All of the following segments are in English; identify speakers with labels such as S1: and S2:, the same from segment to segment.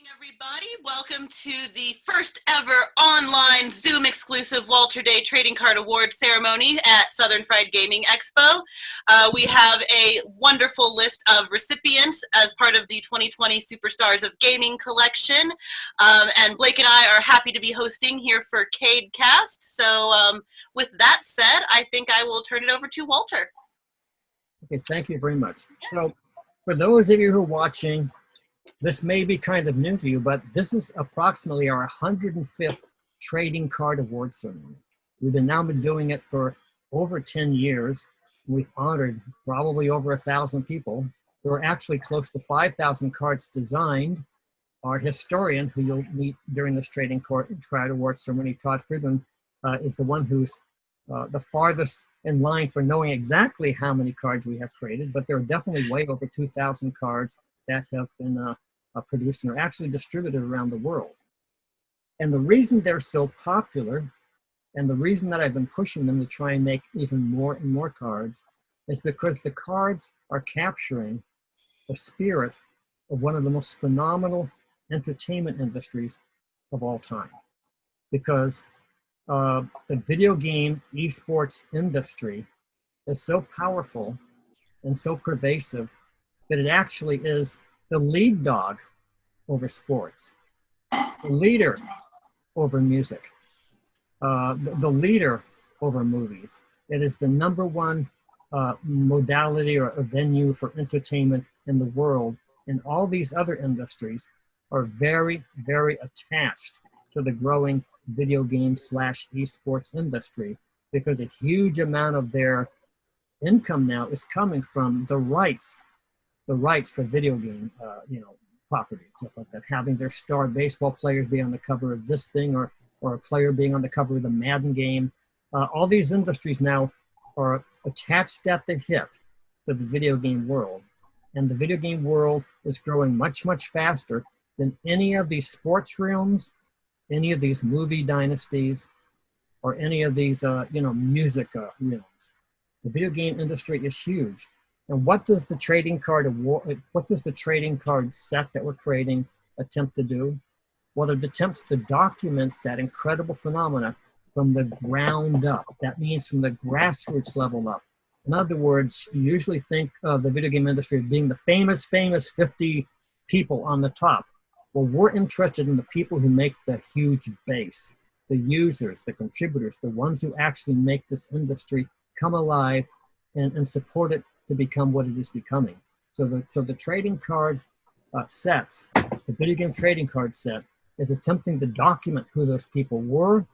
S1: Everybody, welcome to the first ever online Zoom exclusive Walter Day Trading Card Award ceremony at Southern Fried Gaming Expo. We have a wonderful list of recipients as part of the 2020 Superstars of Gaming collection. And Blake and I are happy to be hosting here for CadeCast. So with that said, I think I will turn it over to Walter.
S2: Okay, thank you very much. So for those of you who are watching, this may be kind of new to you, but this is approximately our 105th Trading Card Award ceremony. We've now been doing it for over 10 years. We've honored probably over 1,000 people. There are actually close to 5,000 cards designed. Our historian, who you'll meet during this Trading Card Award ceremony, Todd Friedman, is the one who's the farthest in line for knowing exactly how many cards we have created, but there are definitely way over 2,000 cards that have been produced and are actually distributed around the world. And the reason they're so popular, and the reason that I've been pushing them to try and make even more and more cards, is because the cards are capturing the spirit of one of the most phenomenal entertainment industries of all time. Because the video game esports industry is so powerful and so pervasive that it actually is the lead dog over sports, the leader over music, the leader over movies. It is the #1 modality or a venue for entertainment in the world, and all these other industries are very, very attached to the growing video game / esports industry, because a huge amount of their income now is coming from the rights for video game, properties, stuff like that. Having their star baseball players be on the cover of this thing, or a player being on the cover of the Madden game. All these industries now are attached at the hip to the video game world. And the video game world is growing much, much faster than any of these sports realms, any of these movie dynasties, or any of these, music realms. The video game industry is huge. And what does the trading card set that we're creating attempt to do? Well, it attempts to document that incredible phenomena from the ground up. That means from the grassroots level up. In other words, you usually think of the video game industry as being the famous 50 people on the top. Well, we're interested in the people who make the huge base, the users, the contributors, the ones who actually make this industry come alive and support it to become what it is becoming. So the trading card sets, the video game trading card set, is attempting to document who those people were,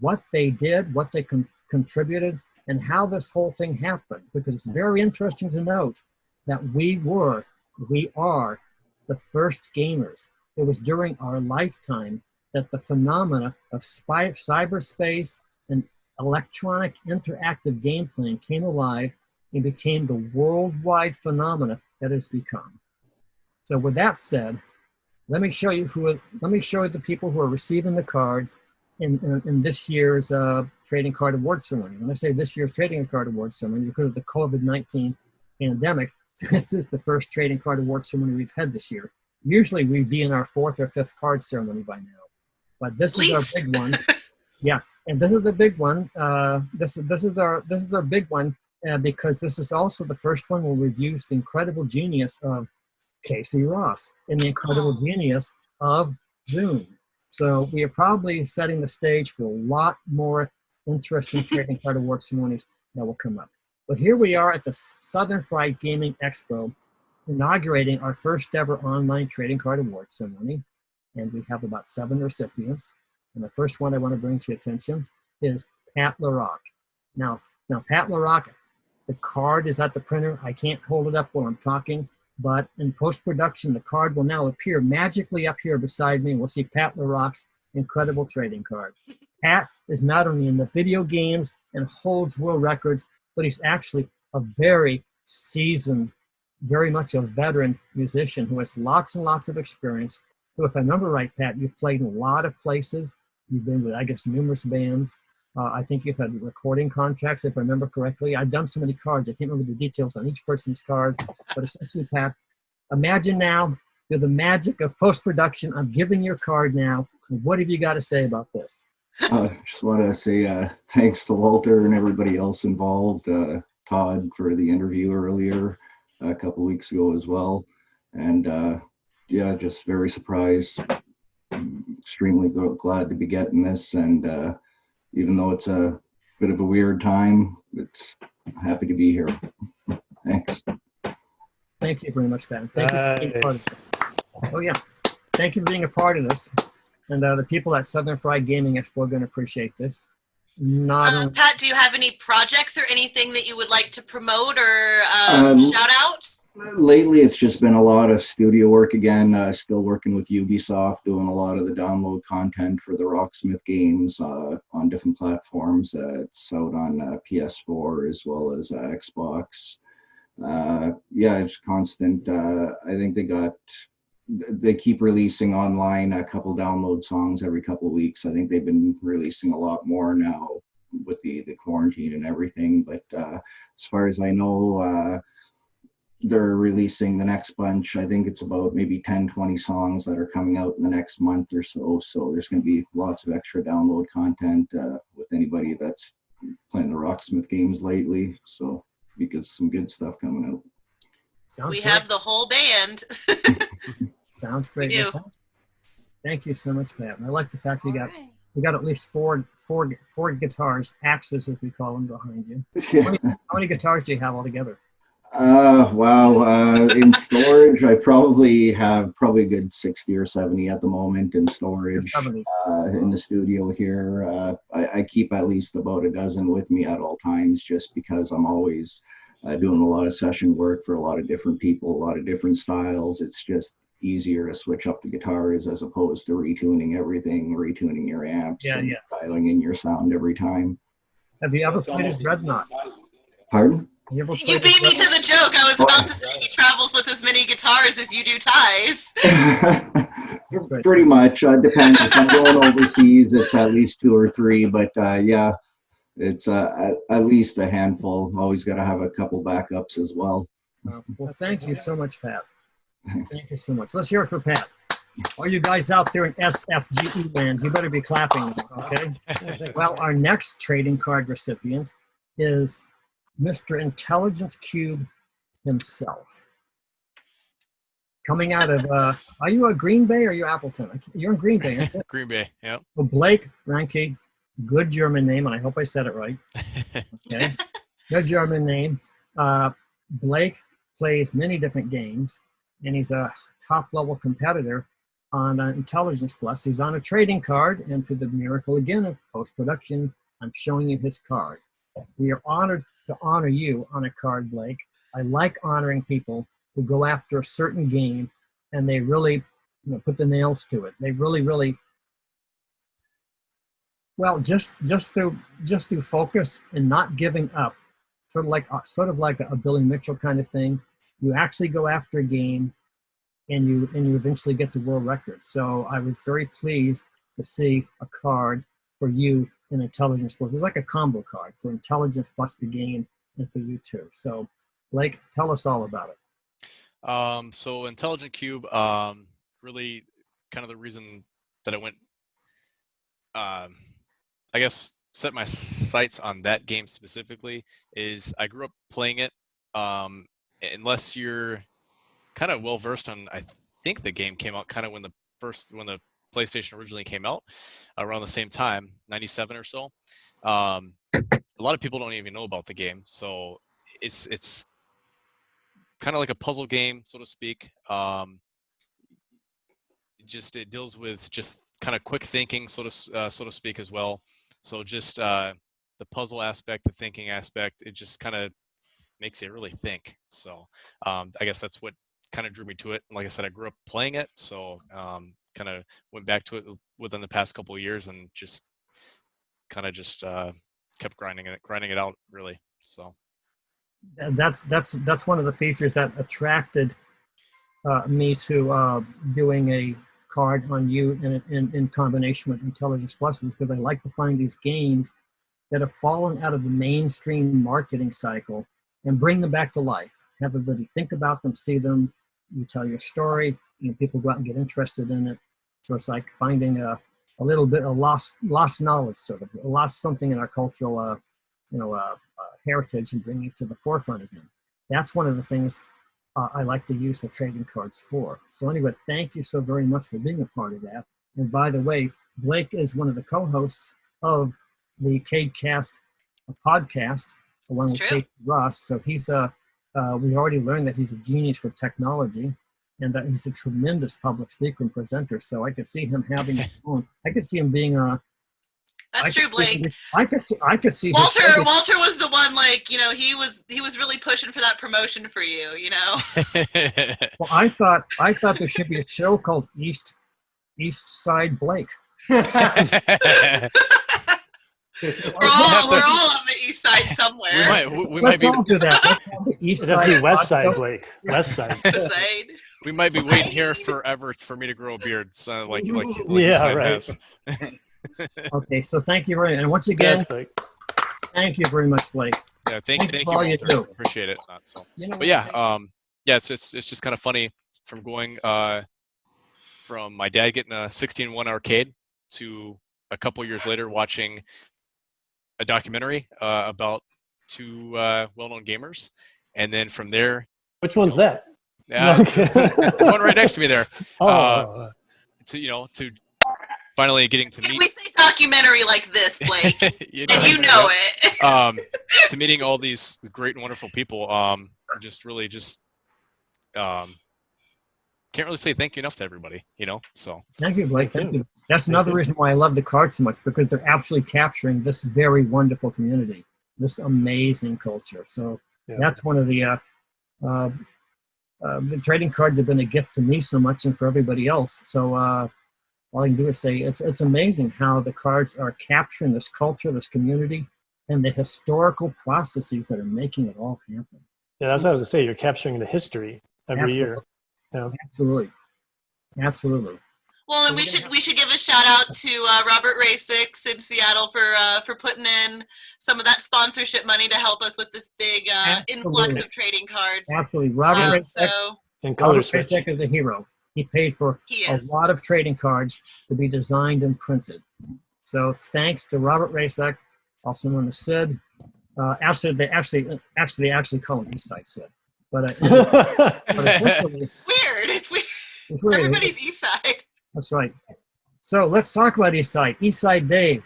S2: what they did, what they contributed, and how this whole thing happened. Because it's very interesting to note that we are the first gamers. It was during our lifetime that the phenomena of cyberspace and electronic interactive game playing came alive and became the worldwide phenomena that has become. So with that said, let me show you the people who are receiving the cards in this year's Trading Card Award ceremony. When I say this year's Trading Card Award ceremony, because of the COVID-19 pandemic, this is the first Trading Card Award ceremony we've had this year. Usually we'd be in our 4th or 5th card ceremony by now, but this is our big one. Yeah, and this is the big one. This is our big one. Because this is also the first one where we've used the incredible genius of Casey Ross and the incredible genius of Zoom. So we are probably setting the stage for a lot more interesting Trading Card Award ceremonies that will come up. But here we are at the Southern Fried Gaming Expo, inaugurating our first ever online Trading Card Award ceremony. And we have about 7 recipients. And the first one I want to bring to your attention is Pat LaRock. Now Pat LaRock, the card is at the printer. I can't hold it up while I'm talking, but in post-production, the card will now appear magically up here beside me. We'll see Pat LaRock's incredible trading card. Pat is not only in the video games and holds world records, but he's actually a very seasoned, very much a veteran musician who has lots and lots of experience. So if I remember right, Pat, you've played in a lot of places. You've been with, I guess, numerous bands. I think you've had recording contracts, if I remember correctly. I've done so many cards, I can't remember the details on each person's card, but essentially, Pat, imagine now through the magic of post-production, I'm giving your card now. What have you got to say about this?
S3: Just want to say thanks to Walter and everybody else involved, Todd for the interview earlier a couple weeks ago as well. And yeah, just very surprised, extremely glad to be getting this. And even though it's a bit of a weird time, it's happy to be here. Thanks.
S2: Thank you very much, Ben. Thank you for being a part of this. Oh, yeah. Thank you for being a part of this. And the people at Southern Fried Gaming Expo are going to appreciate this.
S1: Pat, do you have any projects or anything that you would like to promote or shout out?
S3: Lately, it's just been a lot of studio work again. Still working with Ubisoft, doing a lot of the download content for the Rocksmith games on different platforms. It's out on PS4 as well as Xbox. Yeah, it's constant. I think they keep releasing online a couple download songs every couple of weeks. I think they've been releasing a lot more now with the quarantine and everything. But as far as I know, they're releasing the next bunch. I think it's about maybe 10-20 songs that are coming out in the next month or so. So there's going to be lots of extra download content with anybody that's playing the Rocksmith games lately. So because some good stuff coming out.
S2: Sounds
S1: we
S2: great.
S1: have the whole band.
S2: Sounds great.
S1: We do.
S2: Thank you so much, Pat. And I like the fact we got at least four guitars, axes as we call them, behind you.
S3: Yeah.
S2: How many guitars do you have altogether?
S3: Wow. In storage, I probably have a good 60 or 70 at the moment in storage.
S2: 70.
S3: In the studio here. I keep at least about a dozen with me at all times, just because I'm always doing a lot of session work for a lot of different people, a lot of different styles. It's just easier to switch up the guitars as opposed to retuning everything, retuning your amps, and dialing in your sound every time.
S2: Have you ever played a Dreadnought?
S3: Pardon?
S1: You beat me to the joke. I was about to say he travels with as many guitars as you do ties.
S3: Pretty much. Depends. If I'm going overseas, it's at least 2 or 3. But yeah, it's at least a handful. Always got to have a couple backups as well.
S2: Well, thank you so much, Pat. Thank you so much. Let's hear it for Pat. All you guys out there in SFGE land, you better be clapping, okay? Well, our next trading card recipient is Mr. Intelligence Cube himself. Coming out of, are you a Green Bay or are you Appleton? You're in Green Bay, aren't you?
S4: Green Bay, yeah.
S2: Well, Blake Reinke, good German name, and I hope I said it right. Okay, good German name. Blake plays many different games, and he's a top-level competitor on Intelligence Plus. He's on a trading card, and through the miracle again of post-production, I'm showing you his card. We are honored to honor you on a card, Blake. I like honoring people who go after a certain game and they really put the nails to it. They really, well, just through focus and not giving up, sort of like a Billy Mitchell kind of thing. You actually go after a game and you eventually get the world record. So I was very pleased to see a card for you in Intelligence Plus. It was like a combo card for Intelligence plus the game and for you too. So Blake, tell us all about it.
S4: So Intelligent Cube, really kind of the reason that I went, I guess, set my sights on that game specifically is I grew up playing it. Unless you're kind of well versed on, I think the game came out kind of when the PlayStation originally came out, around the same time, 97 or so. A lot of people don't even know about the game, so it's kind of like a puzzle game, so to speak. It deals with just kind of quick thinking, so to speak, as well. So just the puzzle aspect, the thinking aspect, it just kind of makes you really think. So I guess that's what kind of drew me to it. Like I said, I grew up playing it, so kind of went back to it within the past couple of years and just kind of kept grinding it out, really. So
S2: that's one of the features that attracted me to doing a card on you in combination with Intelligence Plus, because I like to find these games that have fallen out of the mainstream marketing cycle and bring them back to life. Have everybody think about them, see them, you tell your story, people go out and get interested in it. So it's like finding a little bit of lost knowledge, sort of lost something in our cultural, heritage, and bringing it to the forefront again. That's one of the things I like to use the trading cards for. So anyway, thank you so very much for being a part of that. And by the way, Blake is one of the co-hosts of the CadeCast podcast, along with Kate Ross. So he's we already learned that he's a genius with technology, and that he's a tremendous public speaker and presenter. So I could see him having his own. I could see him being
S1: That's true, Blake.
S2: I could see
S1: Walter was the one, like, you know, he was really pushing for that promotion for you, you know.
S2: Well, I thought there should be a show called East Side Blake.
S1: We're all on the east side somewhere.
S4: We might be.
S2: All do that. East Side.
S5: West Side Blake. West Side.
S4: We might be waiting here forever for me to grow a beard, so like
S5: yeah, right.
S4: has.
S2: Okay, so thank you very much. And once again, thank you very much, Blake.
S4: Yeah, thank you,
S2: all you
S4: Walter.
S2: do.
S4: Appreciate it.
S2: You know,
S4: But yeah, it's just kind of funny from going from my dad getting a 16-1 arcade to a couple years later watching a documentary about two well-known gamers, and then from there.
S5: Which one's that?
S4: The one right next to me there.
S5: Oh.
S4: To finally getting to meet.
S1: We say documentary like this, Blake, and you know it.
S4: To meeting all these great and wonderful people, can't really say thank you enough to everybody, you know. So
S2: thank you, Blake. Thank you. That's another reason why I love the cards so much, because they're absolutely capturing this very wonderful community, this amazing culture. So that's one of the trading cards have been a gift to me so much, and for everybody else. So all I can do is say it's amazing how the cards are capturing this culture, this community, and the historical processes that are making it all happen.
S5: Yeah, that's what I was going to say. You're capturing the history every year. Yeah.
S2: Absolutely.
S1: Well, and we should give a shout out to Robert Racix in Seattle for putting in some of that sponsorship money to help us with this big influx of trading cards.
S2: Absolutely, Robert Racix.
S5: And Color
S2: Robert
S5: Switch
S2: Racix is a hero. He paid for a lot of trading cards to be designed and printed. So thanks to Robert Racix, also known as Sid. Actually, they actually call him Eastside Sid. But essentially,
S1: It's weird. Everybody's East Side.
S2: That's right. So let's talk about East Side. East Side Dave,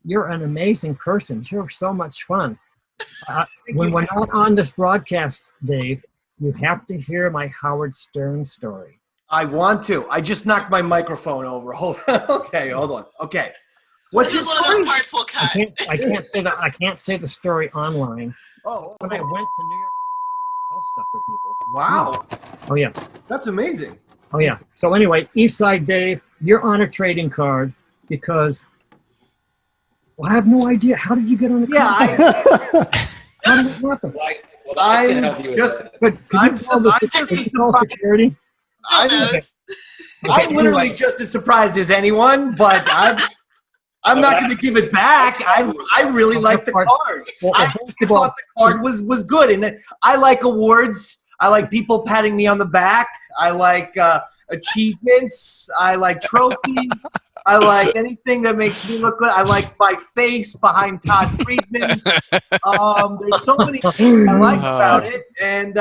S2: you're an amazing person. You're so much fun. When we're not on this broadcast, Dave, you have to hear my Howard Stern story.
S6: I want to. I just knocked my microphone over. Hold on. Okay, hold on. Okay.
S1: This is one of those parts we'll cut.
S2: I can't say the story online.
S6: Oh.
S2: When I went to New York, stuff for people.
S6: Wow.
S2: Oh yeah.
S6: That's amazing.
S2: Oh yeah. So anyway, Eastside Dave, you're on a trading card because I have no idea. How did you get on the card? How did it happen?
S6: I'm literally just as surprised as anyone, but I'm not going to give it back. I really like the card. I thought the card was good, and I like awards. I like people patting me on the back. I like achievements. I like trophies. I like anything that makes me look good. I like my face behind Todd Friedman. There's so many things I like about it, and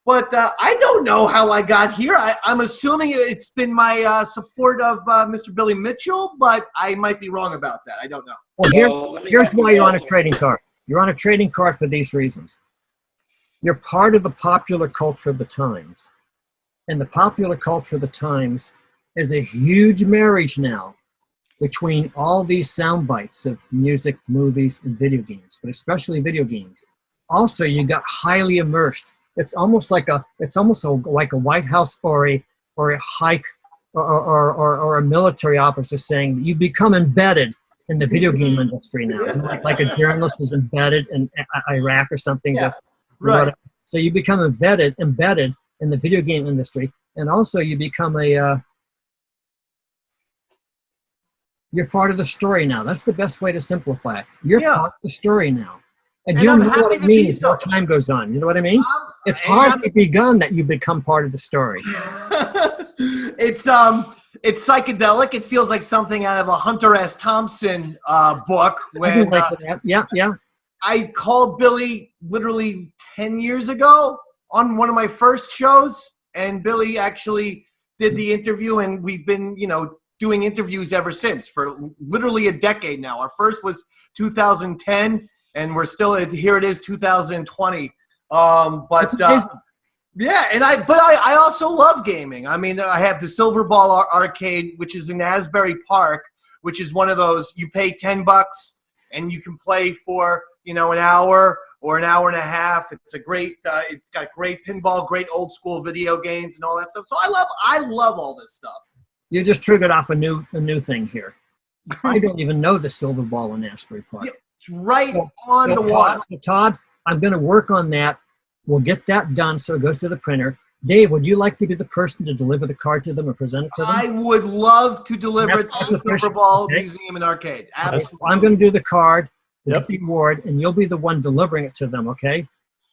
S6: but I don't know how I got here. I'm assuming it's been my support of Mr. Billy Mitchell, but I might be wrong about that. I don't know.
S2: Well, here's why you're on a trading card. You're on a trading card for these reasons. You're part of the popular culture of the times. And the popular culture of the times is a huge marriage now between all these sound bites of music, movies, and video games, but especially video games. Also, you got highly immersed. It's almost like a White House or a hike or a military officer saying you become embedded in the video game industry now. Like a journalist is embedded in Iraq or something.
S6: Yeah. Right.
S2: So you become embedded in the video game industry, and also you become you're part of the story now. That's the best way to simplify it. You're part of the story now. And you know what it means as time goes on. You know what I mean? It's hard to begun that you become part of the story.
S6: It's psychedelic. It feels like something out of a Hunter S. Thompson book. When
S2: yeah.
S6: I called Billy literally 10 years ago on one of my first shows, and Billy actually did the interview, and we've been, doing interviews ever since for literally a decade now. Our first was 2010, and we're still here. It is 2020. Yeah, and I also love gaming. I mean, I have the Silver Ball Arcade, which is in Asbury Park, which is one of those you pay $10 and you can play for an hour or an hour and a half. It's a great. It's got great pinball, great old school video games, and all that stuff. So I love all this stuff.
S2: You just triggered off a new thing here. I don't even know the Silver Ball in Asbury Park.
S6: Yeah, it's right on the water.
S2: Todd, I'm going to work on that. We'll get that done so it goes to the printer. Dave, would you like to be the person to deliver the card to them or present it to them?
S6: I would love to deliver it to the Silver Ball Museum and Arcade. Absolutely.
S2: I'm going to do the card, get the award, and you'll be the one delivering it to them, okay?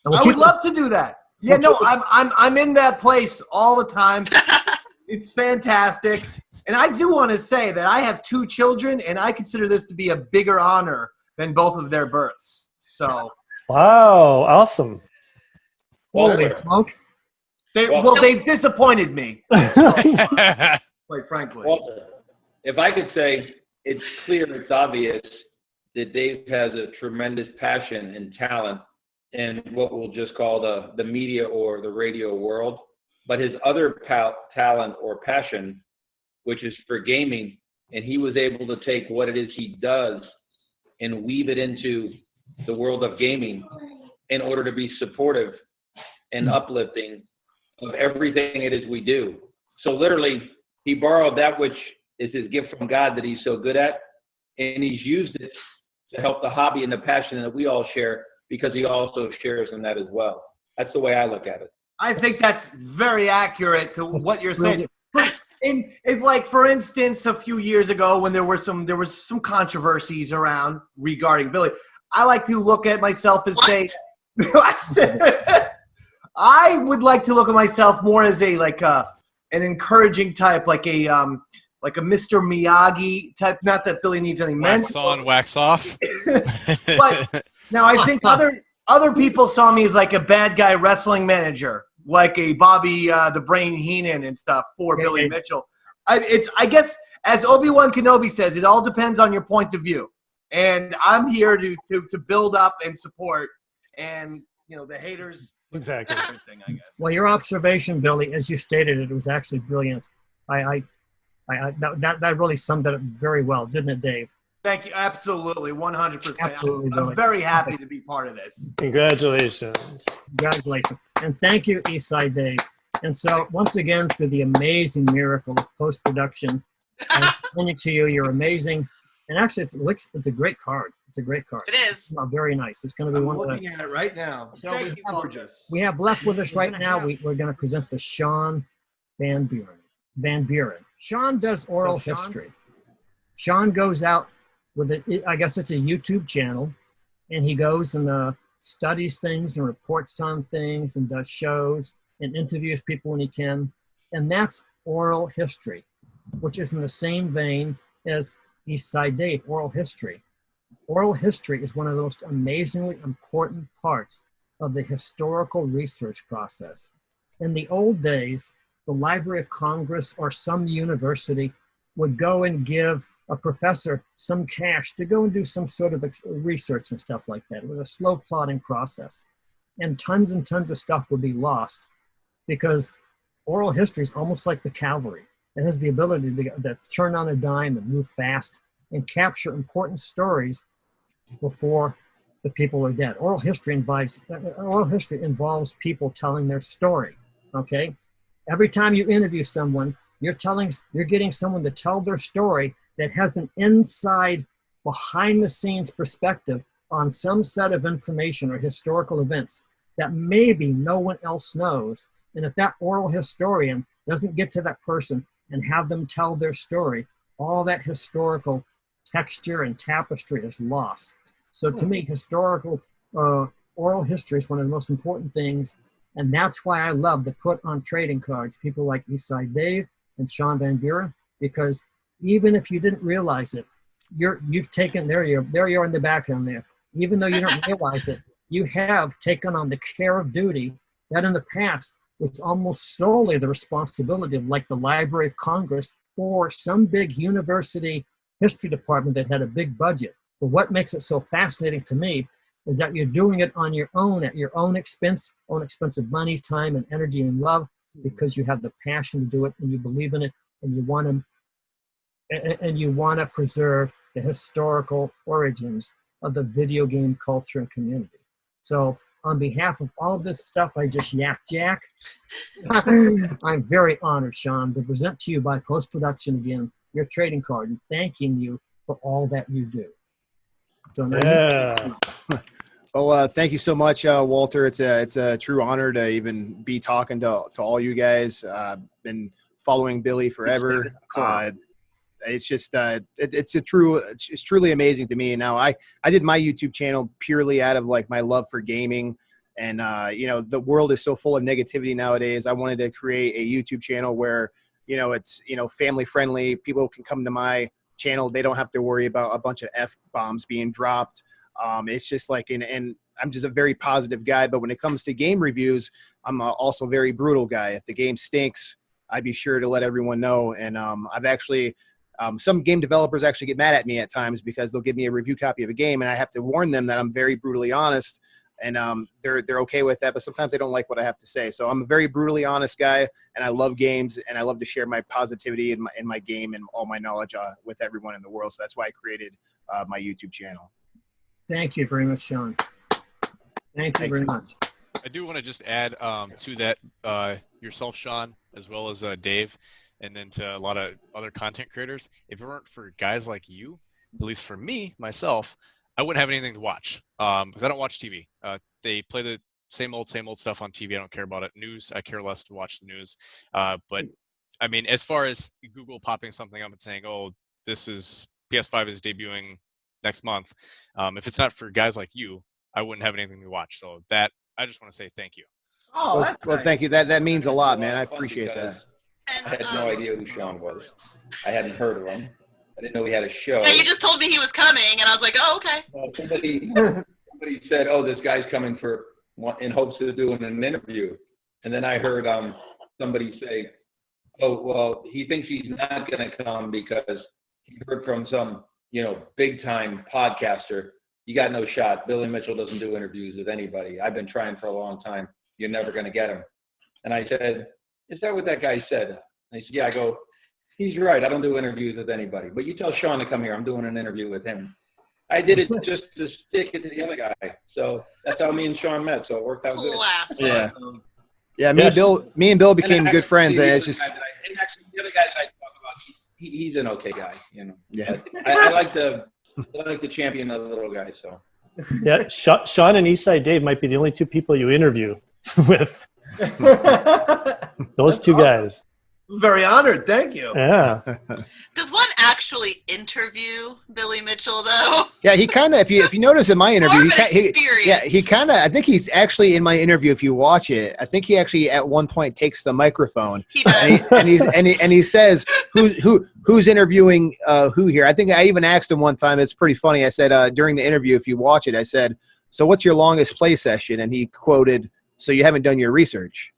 S6: I would love to do that. Yeah, no, I'm in that place all the time. It's fantastic. And I do want to say that I have 2 children, and I consider this to be a bigger honor than both of their births. So.
S5: Wow, awesome.
S2: Holy smoke.
S6: They've disappointed me, quite frankly.
S7: Walter, if I could say, it's clear, it's obvious that Dave has a tremendous passion and talent in what we'll just call the media or the radio world. But his other talent or passion, which is for gaming, and he was able to take what it is he does and weave it into the world of gaming in order to be supportive and uplifting of everything it is we do. So literally, he borrowed that which is his gift from God that he's so good at, and he's used it to help the hobby and the passion that we all share, because he also shares in that as well. That's the way I look at it.
S6: I think that's very accurate to what you're saying. In like, for instance, a few years ago when there was some controversies around regarding Billy, I like to look at myself as say, I would like to look at myself more as an encouraging type, like a Mr. Miyagi type. Not that Billy needs any
S4: wax on, wax off.
S6: But now I think other people saw me as like a bad guy wrestling manager, like a Bobby the Brain Heenan and stuff for Billy Mitchell. I guess, as Obi-Wan Kenobi says, it all depends on your point of view. And I'm here to build up and support, and the haters.
S5: Exactly.
S6: Everything, I guess.
S2: Well, your observation, Billy, as you stated it, was actually brilliant. That really summed it up very well, didn't it, Dave?
S6: Thank you. Absolutely, 100%.
S2: Absolutely,
S6: I'm very happy to be part of this.
S5: Congratulations.
S2: Congratulations. And thank you, Eastside Dave. And so, once again, through the amazing miracle of post-production, I send it to you. You're amazing. And actually, it's a great card. It's a great card.
S1: It is.
S2: Oh, very nice. It's going to be
S6: I'm
S2: one of the.
S6: looking at it right now.
S2: So
S6: Thank you, gorgeous.
S2: We have left with us right now. We're going to present the Sean Van Buren. Sean does oral history. Sean goes out with I guess it's a YouTube channel, and he goes and studies things and reports on things and does shows and interviews people when he can. And that's oral history, which is in the same vein as Eastside Dave, oral history. Oral history is one of the most amazingly important parts of the historical research process. In the old days, the Library of Congress or some university would go and give a professor some cash to go and do some sort of research and stuff like that. It was a slow plodding process. And tons of stuff would be lost because oral history is almost like the cavalry. It has the ability to turn on a dime and move fast and capture important stories before the people are dead. Oral history involves people telling their story, okay? Every time you interview someone, you're getting someone to tell their story that has an inside, behind-the-scenes perspective on some set of information or historical events that maybe no one else knows. And if that oral historian doesn't get to that person and have them tell their story, all that historical texture and tapestry is lost. So to me, historical oral history is one of the most important things. And that's why I love to put on trading cards people like Eastside Dave and Sean Van Buren, because even if you didn't realize it, you've taken, there you are in the background there. Even though you don't realize it, you have taken on the care of duty that in the past was almost solely the responsibility of, like, the Library of Congress or some big university history department that had a big budget. But what makes it so fascinating to me is that you're doing it on your own, at your own expense of money, time, and energy and love, because you have the passion to do it and you believe in it, and you want to preserve the historical origins of the video game culture and community. So on behalf of all of this stuff I just yapped, Jack, I'm very honored, Sean, to present to you by post-production again your trading card and thanking you for all that you do. So now
S8: Well, thank you so much, Walter. It's a true honor to even be talking to all you guys. Been following Billy forever. It's just it's truly amazing to me. Now I did my YouTube channel purely out of, like, my love for gaming, and you know, the world is so full of negativity nowadays. I wanted to create a YouTube channel where, you know, it's, you know, family friendly. People can come to my channel. They don't have to worry about a bunch of F-bombs being dropped. It's just like, and I'm just a very positive guy, but when it comes to game reviews, I'm also a very brutal guy. If the game stinks, I'd be sure to let everyone know. And I've actually, some game developers actually get mad at me at times because they'll give me a review copy of a game, and I have to warn them that I'm very brutally honest, and they're okay with that, but sometimes they don't like what I have to say. So I'm a very brutally honest guy, and I love games, and I love to share my positivity in my game and all my knowledge with everyone in the world. So that's why I created my YouTube channel.
S2: thank you very much, Sean. Thank you very much.
S4: I do want to just add to that, yourself, Sean, as well as Dave, and then to a lot of other content creators. If it weren't for guys like you, at least for me, myself, I wouldn't have anything to watch, because I don't watch TV. They play the same old stuff on TV. I don't care about it. News, I care less to watch the news. But I mean, as far as Google popping something up and saying, oh, this is PS5 is debuting next month, if it's not for guys like you, I wouldn't have anything to watch. So that, I just want to say thank you.
S6: Oh,
S8: Well, thank you. That means a lot, man. I appreciate that.
S7: I had no idea who Sean was. I hadn't heard of him. I didn't know he had a show.
S1: Yeah, you just told me he was coming, and I was like, oh, okay.
S7: Somebody said, oh, this guy's coming in hopes of doing an interview. And then I heard somebody say, oh, well, he thinks he's not going to come because he heard from some, big-time podcaster. You got no shot. Billy Mitchell doesn't do interviews with anybody. I've been trying for a long time. You're never going to get him. And I said, is that what that guy said? And he said, yeah. I go, he's right. I don't do interviews with anybody. But you tell Sean to come here. I'm doing an interview with him. I did it just to stick it to the other guy. So that's how me and Sean met. So it worked out good.
S1: Classic.
S8: Yeah. Me and Bill became good friends, and it's just.
S7: And actually, the other guys I talk about, he's an okay guy.
S8: Yeah.
S7: I like the champion of the little guy. So.
S5: Yeah, Sean and Eastside Dave might be the only two people you interview with. Those two guys.
S6: Very honored. Thank you.
S5: Yeah.
S1: Does one actually interview Billy Mitchell, though?
S8: Yeah, he kind of. If you notice in my interview, he kind of. I think he's actually in my interview. If you watch it, I think he actually at one point takes the microphone.
S1: He does.
S8: and he says, "Who's interviewing who here?" I think I even asked him one time. It's pretty funny. I said during the interview, if you watch it, I said, "So what's your longest play session?" And he quoted, "So you haven't done your research."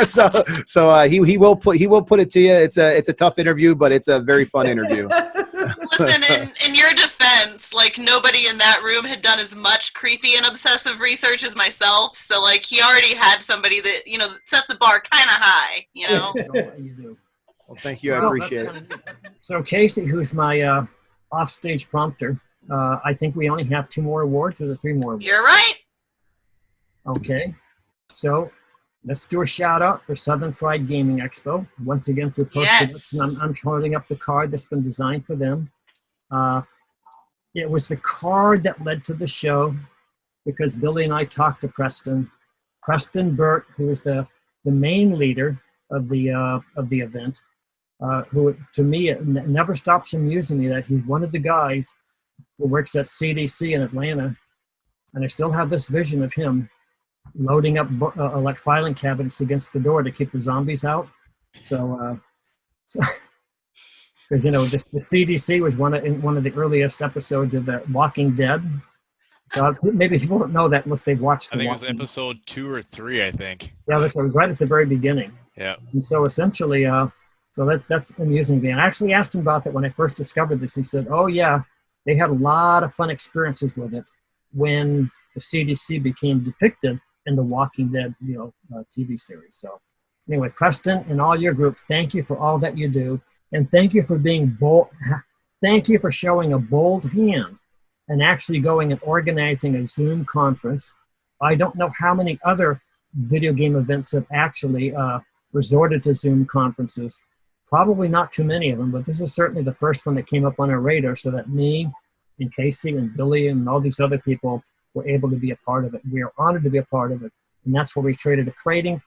S8: so he will put it to you. It's a tough interview, but it's a very fun interview.
S1: Listen, in your defense, like, nobody in that room had done as much creepy and obsessive research as myself. So, like, he already had somebody that, set the bar kind of high,
S8: Well, thank you. I appreciate it.
S2: So Casey, who's my offstage prompter, I think we only have 2 more awards, or the 3 more awards?
S1: You're right.
S2: Okay. So let's do a shout out for Southern Fried Gaming Expo. Once again, through post-production,
S1: Yes.
S2: I'm holding up the card that's been designed for them. It was the card that led to the show because Billy and I talked to Preston Burt, who is the main leader of the event, who to me it never stops amusing me that he's one of the guys who works at CDC in Atlanta, and I still have this vision of him loading up like filing cabinets against the door to keep the zombies out. So Because the CDC was one of the earliest episodes of The Walking Dead. So maybe people don't know that unless they've watched.
S4: I think it was episode 2 or 3. I think.
S2: Yeah, that's right at the very beginning.
S4: Yeah.
S2: And so essentially, that's amusing. And I actually asked him about that when I first discovered this. He said, "Oh yeah, they had a lot of fun experiences with it when the CDC became depicted in the Walking Dead, TV series." So anyway, Preston and all your group, thank you for all that you do. And thank you for being bold. Thank you for showing a bold hand and actually going and organizing a Zoom conference. I don't know how many other video game events have actually resorted to Zoom conferences. Probably not too many of them, but this is certainly the first one that came up on our radar, so that me and Casey and Billy and all these other people were able to be a part of it. We are honored to be a part of it. And that's where we created a trading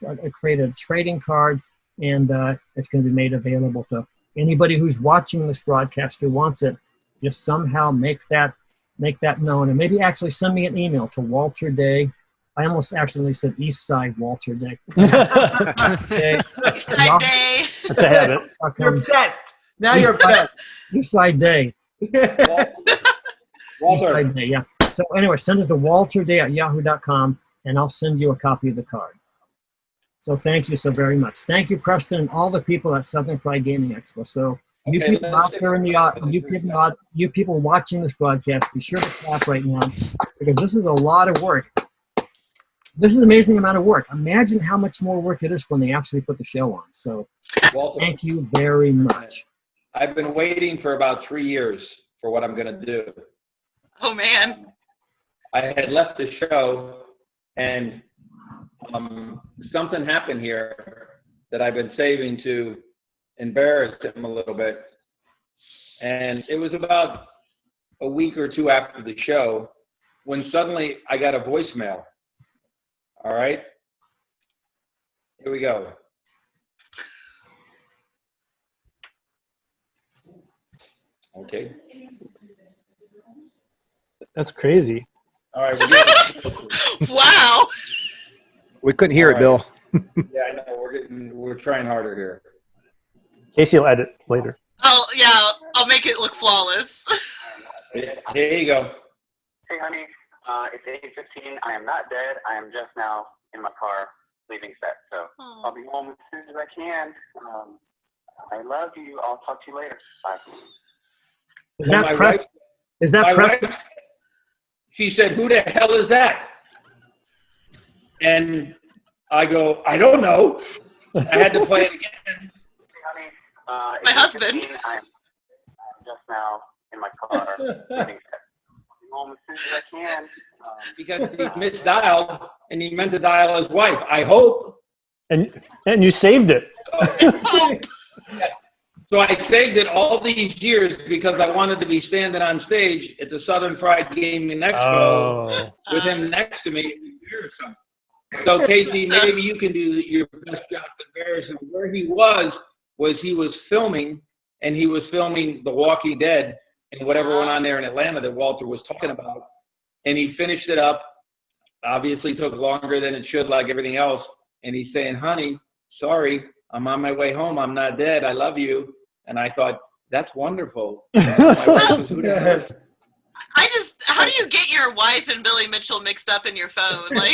S2: card, and it's going to be made available to anybody who's watching this broadcast who wants it. Just somehow make that known, and maybe actually send me an email to Walter Day. I almost accidentally said East Side Walter Day.
S1: East Side Day.
S5: That's a habit.
S6: You're obsessed. Now you're obsessed.
S2: East Side Day.
S7: Walter.
S2: East Side Day, yeah. So anyway, send it to walterday@yahoo.com, and I'll send you a copy of the card. So thank you so very much. Thank you, Preston, and all the people at Southern Fried Gaming Expo. So you people out there you people watching this broadcast, be sure to clap right now, because this is a lot of work. This is an amazing amount of work. Imagine how much more work it is when they actually put the show on. So
S7: Walter,
S2: thank you very much.
S7: I've been waiting for about 3 years for what I'm going to do.
S1: Oh, man.
S7: I had left the show, and something happened here that I've been saving to embarrass him a little bit. And it was about a week or two after the show when suddenly I got a voicemail. All right? Here we go. Okay.
S5: That's crazy.
S7: All right.
S1: Wow.
S8: We couldn't hear it, Bill.
S7: Yeah, I know. We're trying harder here.
S5: Casey will edit later.
S1: Oh, yeah. I'll make it look flawless.
S7: Here you go.
S9: Hey, honey. It's 8:15. I am not dead. I am just now in my car leaving set. So I'll be home as soon as I can. I love you. I'll talk to you later. Bye.
S2: Is that
S7: wife, she said, "Who the hell is that?" And I go, "I don't know." I had to play it again.
S9: Hey, honey.
S1: My husband.
S9: I'm just now in my car leaving set. Home as soon as I can.
S7: Because he misdialed and he meant to dial his wife. I hope.
S5: And you saved it.
S7: So I saved it all these years because I wanted to be standing on stage at the Southern Fried Gaming Expo with him next to me. So Casey, maybe you can do your best job to embarrass him. Where he was filming, and he was filming The Walking Dead and whatever went on there in Atlanta that Walter was talking about. And he finished it up. Obviously took longer than it should, like everything else. And he's saying, "Honey, sorry, I'm on my way home. I'm not dead. I love you." And I thought, that's wonderful. My wife was, "Who the hell is-"
S1: How do you get your wife and Billy Mitchell mixed up in your phone? Like,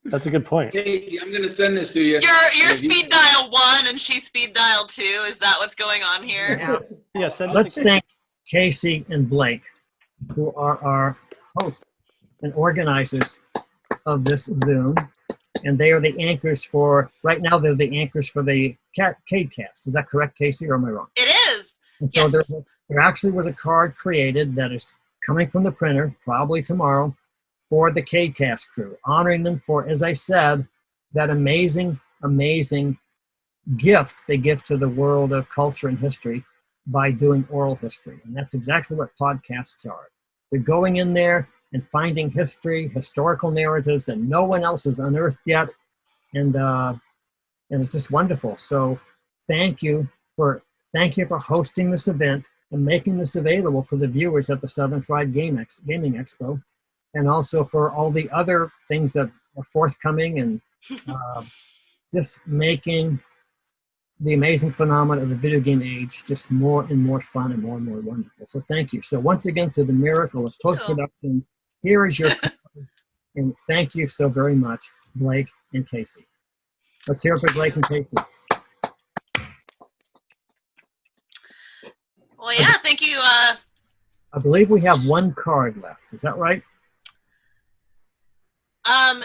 S5: That's a good point.
S7: Casey, I'm going to send this to you.
S1: you're speed dial 1 and she's speed dial 2. Is that what's going on here?
S5: Yeah,
S2: Let's thank Casey and Blake, who are our hosts and organizers of this Zoom. And they are the anchors for, right now, they're the anchors for the CadeCast. Is that correct, Casey, or am I wrong?
S1: It is.
S2: And so
S1: Yes.
S2: there actually was a card created that is coming from the printer, probably tomorrow, for the CadeCast crew, honoring them for, as I said, that amazing, amazing gift they give to the world of culture and history by doing oral history. And that's exactly what podcasts are. They're going in there and finding history, historical narratives that no one else has unearthed yet. And it's just wonderful. So thank you for hosting this event and making this available for the viewers at the Southern Fried Gaming Expo, and also for all the other things that are forthcoming, and just making the amazing phenomena of the video game age just more and more fun and more wonderful. So thank you. So once again, to the miracle of post-production, here is your and thank you so very much, Blake and Casey. Let's hear it for Blake and Casey.
S1: Well, yeah, thank you.
S2: I believe we have one card left. Is that right?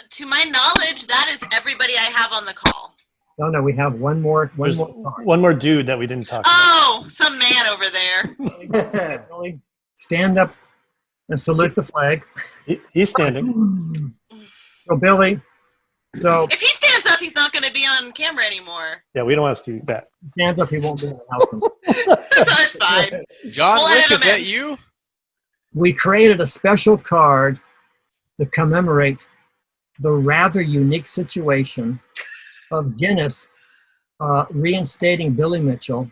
S1: To my knowledge, that is everybody I have on the call.
S2: No, we have one more card.
S5: One more dude that we didn't talk about.
S1: Oh, some man over there.
S2: Billy, stand up and salute the flag.
S5: He's standing.
S2: So Billy,
S1: if he stands up, he's not going to be on camera anymore.
S5: Yeah, we don't want to see that.
S2: Stands up, he won't be in the house.
S1: That's fine.
S4: John
S1: We'll
S4: Wick,
S1: edit
S4: is
S1: him
S4: that
S1: in.
S4: you?
S2: We created a special card to commemorate the rather unique situation of Guinness reinstating Billy Mitchell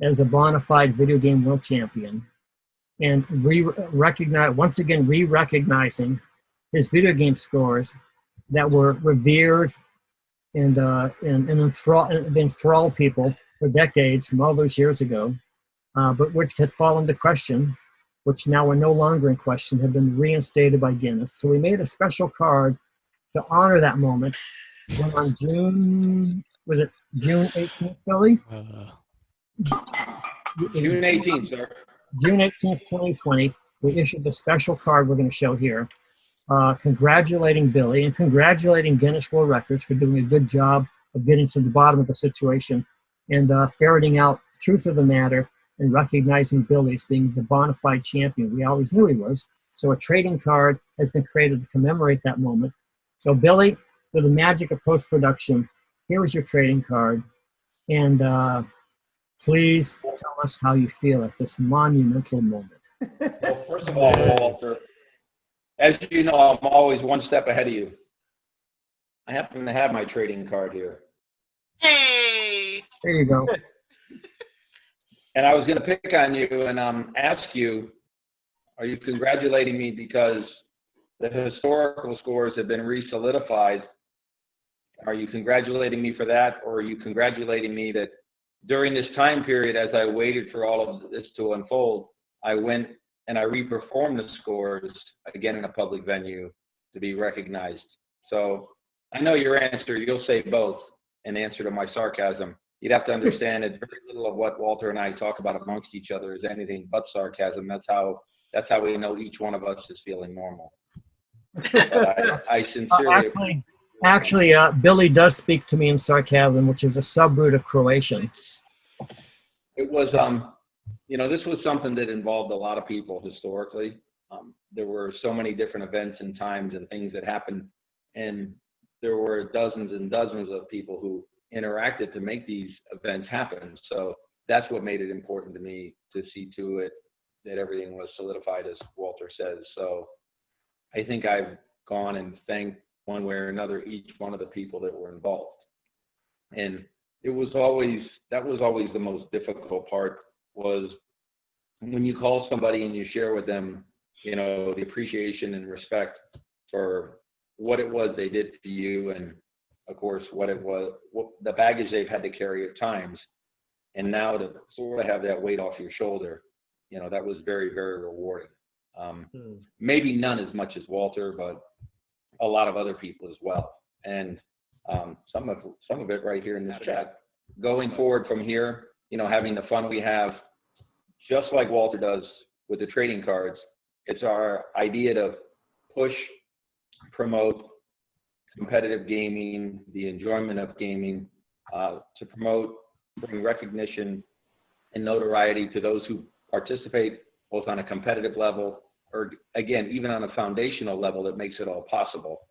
S2: as a bona fide video game world champion and re-recognizing his video game scores that were revered and enthralled people for decades from all those years ago, but which had fallen to question, which now are no longer in question, have been reinstated by Guinness. So we made a special card to honor that moment. When on June 18th, Billy?
S7: June 18th, sir.
S2: June 18th, 2020, we issued the special card we're going to show here, congratulating Billy and congratulating Guinness World Records for doing a good job of getting to the bottom of the situation and ferreting out the truth of the matter and recognizing Billy as being the bona fide champion we always knew he was. So a trading card has been created to commemorate that moment. So Billy, for the magic of post-production, here is your trading card. And please tell us how you feel at this monumental moment.
S7: Well, first of all, Walter, as you know, I'm always one step ahead of you. I happen to have my trading card here.
S1: Hey!
S2: There you go.
S7: And I was going to pick on you and ask you, are you congratulating me because the historical scores have been re-solidified? Are you congratulating me for that, or are you congratulating me that during this time period, as I waited for all of this to unfold, I went and I re-performed the scores again in a public venue to be recognized? So I know your answer, you'll say both in answer to my sarcasm. You'd have to understand that very little of what Walter and I talk about amongst each other is anything but sarcasm. That's how we know each one of us is feeling normal. But I sincerely
S2: Actually, Billy does speak to me in sarcasm, which is a subroot of Croatian.
S7: It was, this was something that involved a lot of people historically. There were so many different events and times and things that happened, and there were dozens and dozens of people who interacted to make these events happen. So that's what made it important to me to see to it that everything was solidified, as Walter says. So I think I've gone and thanked one way or another each one of the people that were involved. And that was always the most difficult part, was when you call somebody and you share with them, the appreciation and respect for what it was they did to you, and of course what the baggage they've had to carry at times, and now to sort of have that weight off your shoulder, that was very, very rewarding. Maybe none as much as Walter, but a lot of other people as well, and some of it right here in this chat. Going forward from here, having the fun we have, just like Walter does with the trading cards, it's our idea to push, promote competitive gaming, the enjoyment of gaming, to promote, bring recognition and notoriety to those who participate, both on a competitive level or, again, even on a foundational level that makes it all possible.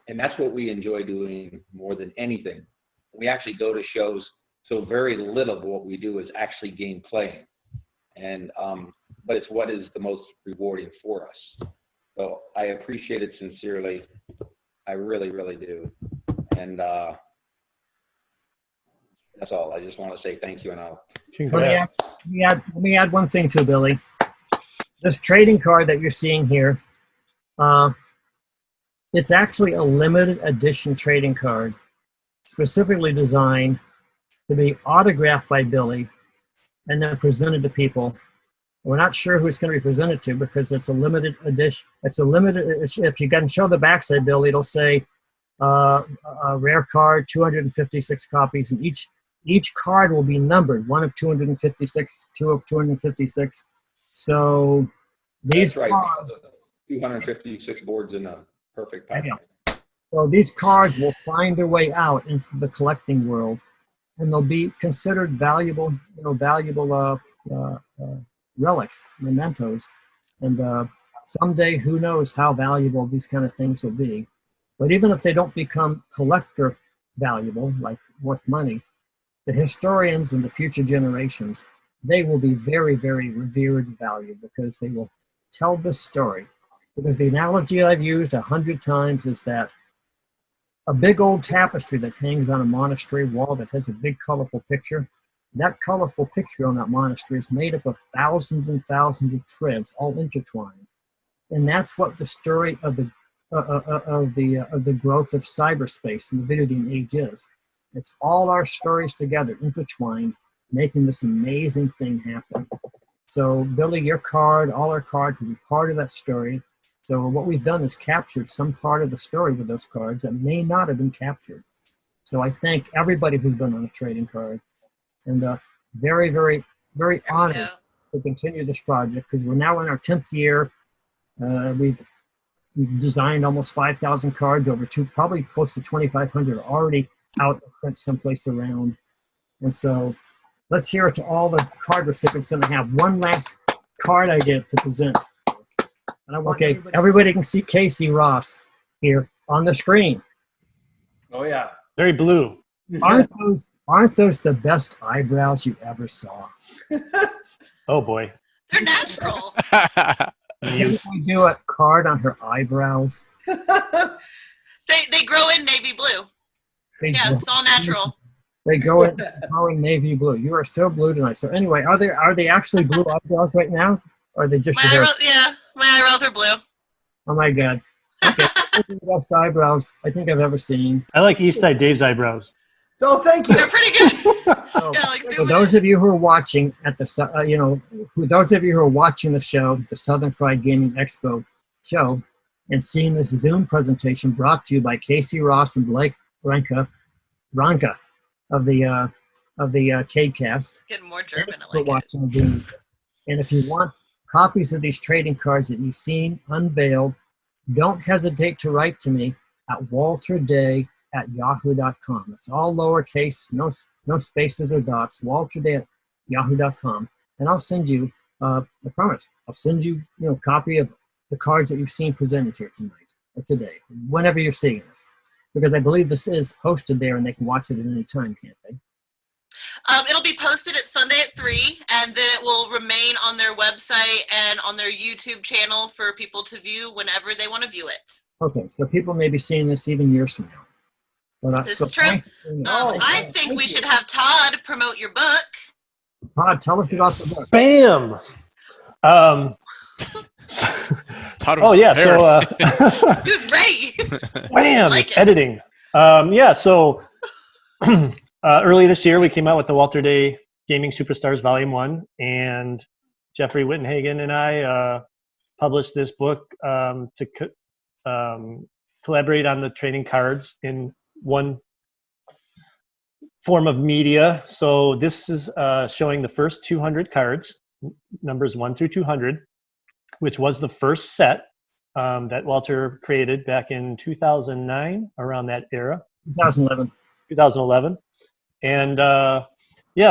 S7: And that's what we enjoy doing more than anything. We actually go to shows, so very little of what we do is actually game playing. And, but it's what is the most rewarding for us. So I appreciate it sincerely. I really, really do. And that's all. I just want to say thank you, and I'll.
S2: Let me add one thing too, Billy. This trading card that you're seeing here, it's actually a limited edition trading card, specifically designed to be autographed by Billy and then presented to people. We're not sure who it's going to be presented to because it's a limited edition. It's a limited, if you can show the backside, Billy, it'll say a rare card, 256 copies, and each card will be numbered, 1 of 256, 2 of 256. So these
S7: That's right.
S2: cards,
S7: 256 boards in a perfect pack.
S2: so these cards will find their way out into the collecting world, and they'll be considered valuable, relics, mementos. And someday, who knows how valuable these kind of things will be. But even if they don't become collector valuable, like worth money, the historians and the future generations, they will be very, very revered and valued because they will tell the story. Because the analogy I've used 100 times is that a big old tapestry that hangs on a monastery wall that has a big colorful picture, that colorful picture on that monastery is made up of thousands and thousands of threads all intertwined. And that's what the story of the growth of cyberspace and the video game age is. It's all our stories together, intertwined, making this amazing thing happen. So Billy, your card, all our cards will be part of that story. So what we've done is captured some part of the story with those cards that may not have been captured. So I thank everybody who's been on a trading card, and very, very, very honored to continue this project because we're now in our 10th year. We've designed almost 5,000 cards, probably close to 2,500 already out of print someplace around. And so let's hear it to all the card recipients. And I have one last card I get to present. And okay, everybody can see Casey Ross here on the screen.
S6: Oh yeah,
S5: very blue.
S2: Aren't those the best eyebrows you ever saw?
S5: Oh boy,
S1: they're natural.
S2: Can we do a card on her eyebrows?
S1: They grow in navy blue. It's all natural.
S2: They go in navy blue. You are so blue tonight. So anyway, are they actually blue eyebrows right now? Or are they just your hair?
S1: My eyebrows are blue.
S2: Oh my God. Okay. The best eyebrows I think I've ever seen.
S5: I like Eastside Dave's eyebrows.
S6: Oh, thank you.
S1: They're pretty good.
S2: For those of you who are watching at the, those of you who are watching the show, the Southern Fried Gaming Expo show, and seeing this Zoom presentation brought to you by Casey Ross and Blake Reinke of the CadeCast.
S1: Getting more German. I like
S2: watching it. And if you want copies of these trading cards that you've seen unveiled, don't hesitate to write to me at walterday@yahoo.com. It's all lowercase, no spaces or dots, walterday@yahoo.com. And I'll send you, I promise, I'll send you, a copy of the cards that you've seen presented here tonight or today, whenever you're seeing this. Because I believe this is posted there and they can watch it at any time, can't they?
S1: It'll be posted at Sunday at 3, and then it will remain on their website and on their YouTube channel for people to view whenever they want to view it.
S2: Okay, so people may be seeing this even years from now. But,
S1: this is true. I think we should have Todd promote your book.
S2: Todd, tell us about the book.
S5: Bam!
S4: Todd was
S1: He was ready.
S5: Bam! It's editing. So early this year, we came out with the Walter Day Gaming Superstars Volume 1, and Jeffrey Wittenhagen and I published this book to collaborate on the trading cards in one form of media. So this is showing the first 200 cards, numbers 1 through 200, which was the first set that Walter created back in 2009, around that era. 2011. And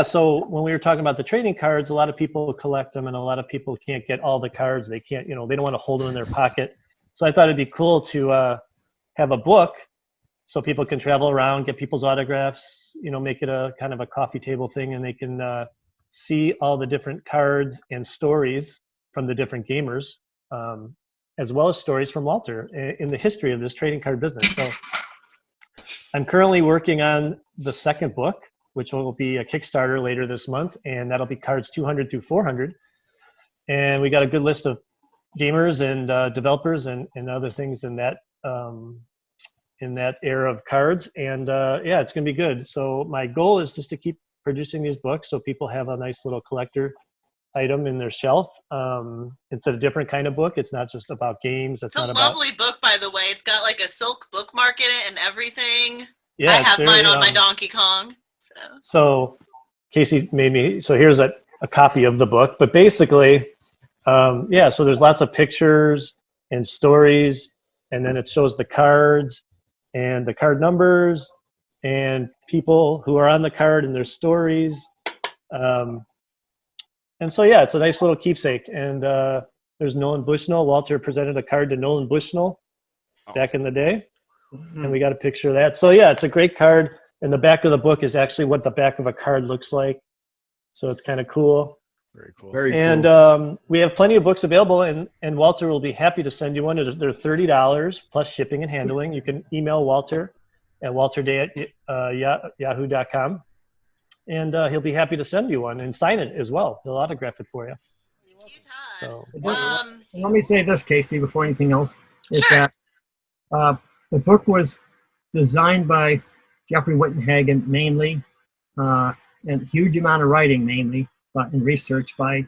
S5: so when we were talking about the trading cards, a lot of people collect them and a lot of people can't get all the cards. They can't, they don't want to hold them in their pocket. So I thought it'd be cool to have a book so people can travel around, get people's autographs, make it a kind of a coffee table thing, and they can see all the different cards and stories from the different gamers, as well as stories from Walter in the history of this trading card business. So I'm currently working on the second book, which will be a Kickstarter later this month, and that'll be cards 200 through 400. And we got a good list of gamers and developers and other things in that era of cards. And it's going to be good. So my goal is just to keep producing these books so people have a nice little collector item in their shelf. It's a different kind of book. It's not just about games.
S1: It's a lovely book, by the way. It's got like a silk bookmark in it and everything.
S5: Yeah,
S1: I have mine on my Donkey Kong.
S5: So Casey made me, so here's a copy of the book, but basically, yeah, so there's lots of pictures and stories, and then it shows the cards and the card numbers and people who are on the card and their stories. And so, yeah, it's a nice little keepsake. And there's Nolan Bushnell. Walter presented a card to Nolan Bushnell back in the day. And we got a picture of that. So, yeah, it's a great card. And the back of the book is actually what the back of a card looks like. So it's kind of cool.
S4: Very cool.
S8: Very cool.
S5: And we have plenty of books available, and Walter will be happy to send you one. They're $30 plus shipping and handling. You can email Walter at walterday@yahoo.com, and he'll be happy to send you one and sign it as well. He'll autograph it for you.
S1: Thank you, Todd.
S5: So,
S2: Let me say this, Casey, before anything else, is
S1: Sure.
S2: that the book was designed by Jeffrey Wittenhagen mainly, and a huge amount of writing mainly, but in research by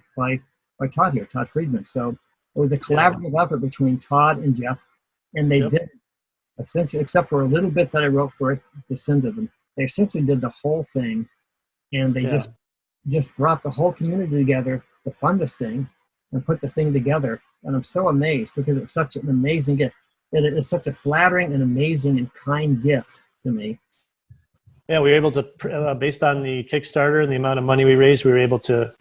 S2: Todd here, Todd Friedman. So it was a collaborative effort between Todd and Jeff, and they did essentially, except for a little bit that I wrote for it to send to them, they essentially did the whole thing, and they just brought the whole community together to fund this thing and put the thing together. And I'm so amazed because it's such an amazing gift. It is such a flattering and amazing and kind gift to me.
S5: yeah, we were able to, based on the Kickstarter and the amount of money we raised, we were able to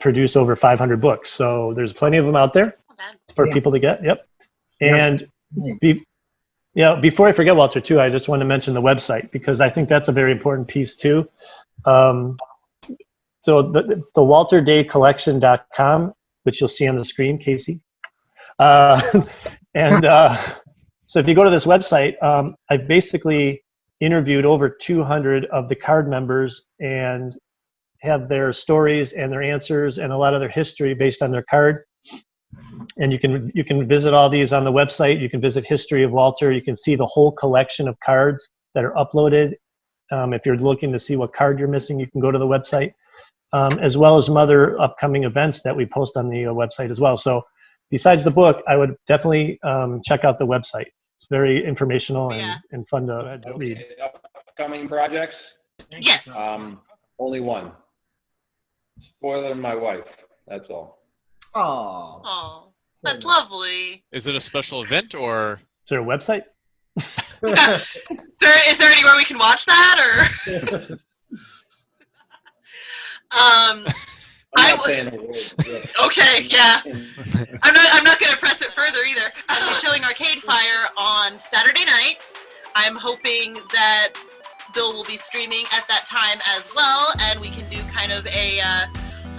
S5: produce over 500 books. So there's plenty of them out there for people to get. Yep. And before I forget, Walter, too, I just want to mention the website because I think that's a very important piece too. So it's the walterdaycollection.com, which you'll see on the screen, Casey. So if you go to this website, I've basically interviewed over 200 of the card members and have their stories and their answers and a lot of their history based on their card. And you can visit all these on the website. You can visit History of Walter. You can see the whole collection of cards that are uploaded. If you're looking to see what card you're missing, you can go to the website, as well as some other upcoming events that we post on the website as well. So besides the book, I would definitely check out the website. It's very informational and fun to read.
S7: Upcoming projects?
S1: Yes.
S7: Only one. Spoiling my wife. That's all.
S1: Oh, that's lovely.
S4: Is it a special event or?
S5: Is there a website?
S1: Is there anywhere we can watch that or?
S7: I'm not saying a word.
S1: Okay, yeah. I'm not going to press it further either. I'll be showing Arcade Fire on Saturday night. I'm hoping that Bill will be streaming at that time as well, and we can do kind of a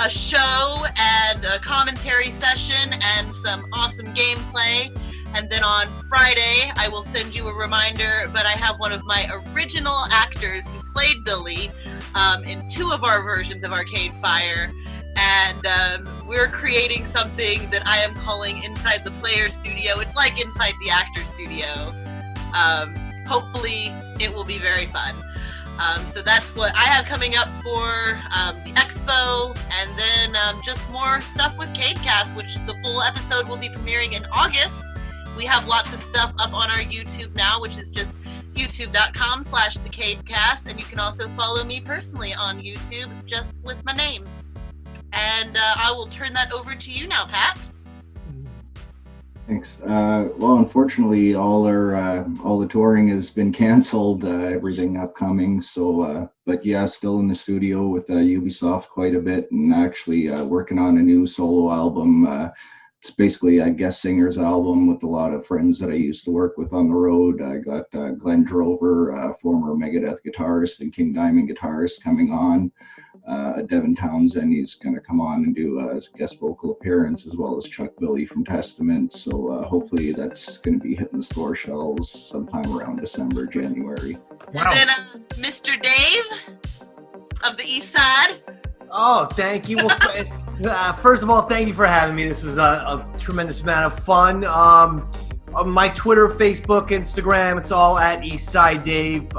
S1: show and a commentary session and some awesome gameplay. And then on Friday, I will send you a reminder, but I have one of my original actors who played Billy in 2 of our versions of Arcade Fire. And we're creating something that I am calling Inside the Player Studio. It's like Inside the Actor Studio. Hopefully, it will be very fun. So that's what I have coming up for the expo, and then just more stuff with CadeCast, which the full episode will be premiering in August. We have lots of stuff up on our YouTube now, which is just youtube.com/thecadecast, and you can also follow me personally on YouTube just with my name. And I will turn that over to you now, Pat.
S3: Thanks. Well, unfortunately, all the touring has been canceled. Everything upcoming. So, but yeah, still in the studio with Ubisoft quite a bit, and actually working on a new solo album. It's basically a guest singer's album with a lot of friends that I used to work with on the road. I got Glenn Drover, former Megadeth guitarist and King Diamond guitarist, coming on. Devin Townsend, he's going to come on and do a guest vocal appearance, as well as Chuck Billy from Testament. So hopefully that's going to be hitting the store shelves sometime around December, January.
S1: Wow. And then Mr. Dave of the East Side.
S6: Oh, thank you. Well, first of all, thank you for having me. This was a tremendous amount of fun. my Twitter, Facebook, Instagram, it's all at Eastside Dave.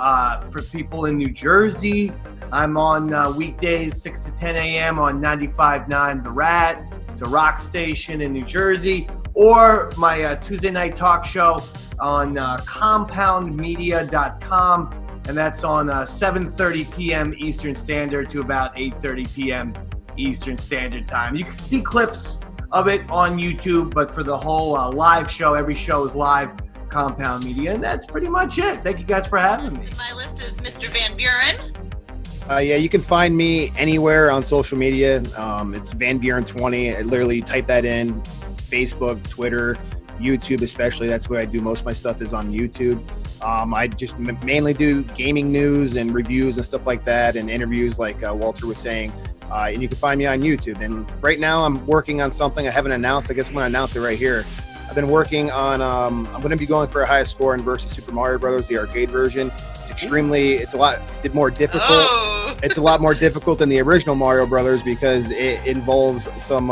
S6: For people in New Jersey, I'm on weekdays 6 to 10 a.m. on 95.9 The Rat. It's a rock station in New Jersey. Or my Tuesday night talk show on compoundmedia.com. And that's on 7:30 p.m. Eastern Standard to about 8:30 p.m. Eastern Standard Time. You can see clips of it on YouTube, but for the whole live show, every show is live, Compound Media, and that's pretty much it. Thank you guys for having me.
S1: My list is Mr. Van Buren.
S8: Yeah, you can find me anywhere on social media. It's Van Buren 20. I literally type that in. Facebook, Twitter, YouTube especially. That's where I do most of my stuff is on YouTube. I just mainly do gaming news and reviews and stuff like that, and interviews like Walter was saying. And you can find me on YouTube. And right now I'm working on something I haven't announced. I guess I'm going to announce it right here. I've been working on, I'm going to be going for a high score in Versus Super Mario Brothers, the arcade version. It's a lot more difficult.
S1: Oh.
S8: It's a lot more difficult than the original Mario Brothers because it involves some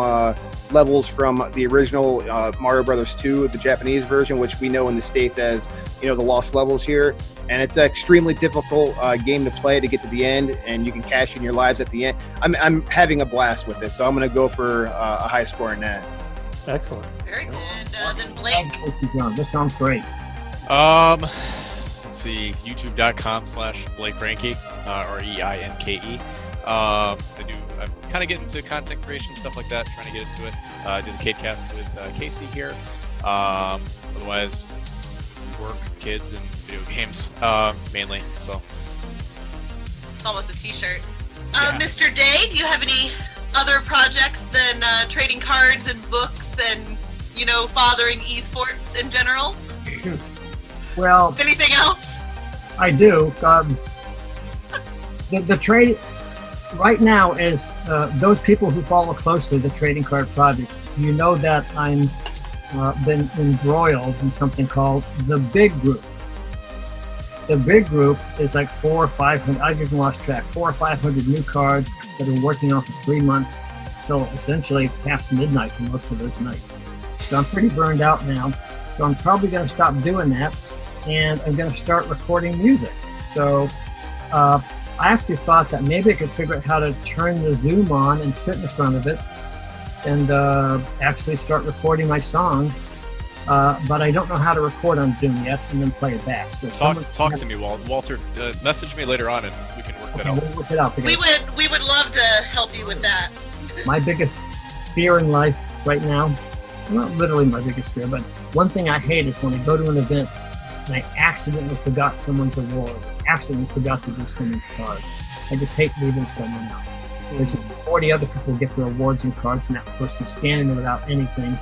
S8: levels from the original Mario Brothers 2, the Japanese version, which we know in the States as, the lost levels here. And it's an extremely difficult game to play to get to the end, and you can cash in your lives at the end. I'm having a blast with this, so I'm going to go for a high score in that.
S5: Excellent.
S1: Very good. Then Blake.
S2: This sounds great.
S4: Let's see, youtube.com/Blake Reinke, or Reinke. I'm kind of getting into content creation, stuff like that, trying to get into it. I did the CadeCast with Casey here. Otherwise, work, kids, and video games, mainly, so.
S1: It's almost a t-shirt.
S4: Yeah.
S1: Mr. Day, do you have any other projects than trading cards and books and, fathering esports in general?
S2: Well,
S1: Anything else?
S2: I do. The trade right now is those people who follow closely the trading card project. You know that I'm been embroiled in something called the Big Group. The Big Group is like 400 or 500. I've even lost track. 400 or 500 new cards that are working on for 3 months, till essentially past midnight for most of those nights. So I'm pretty burned out now. So I'm probably going to stop doing that, and I'm going to start recording music. So I actually thought that maybe I could figure out how to turn the Zoom on and sit in front of it and actually start recording my songs. But I don't know how to record on Zoom yet and then play it back. So
S4: talk to me, Walter. Message me later on and we can work that out.
S2: We'll work it out together.
S1: We would love to help you with that.
S2: My biggest fear in life right now, not literally my biggest fear, but one thing I hate is when I go to an event and I accidentally forgot someone's award, accidentally forgot to do someone's card. I just hate leaving someone out. There's 40 other people who get their awards and cards, and that person's standing there without anything.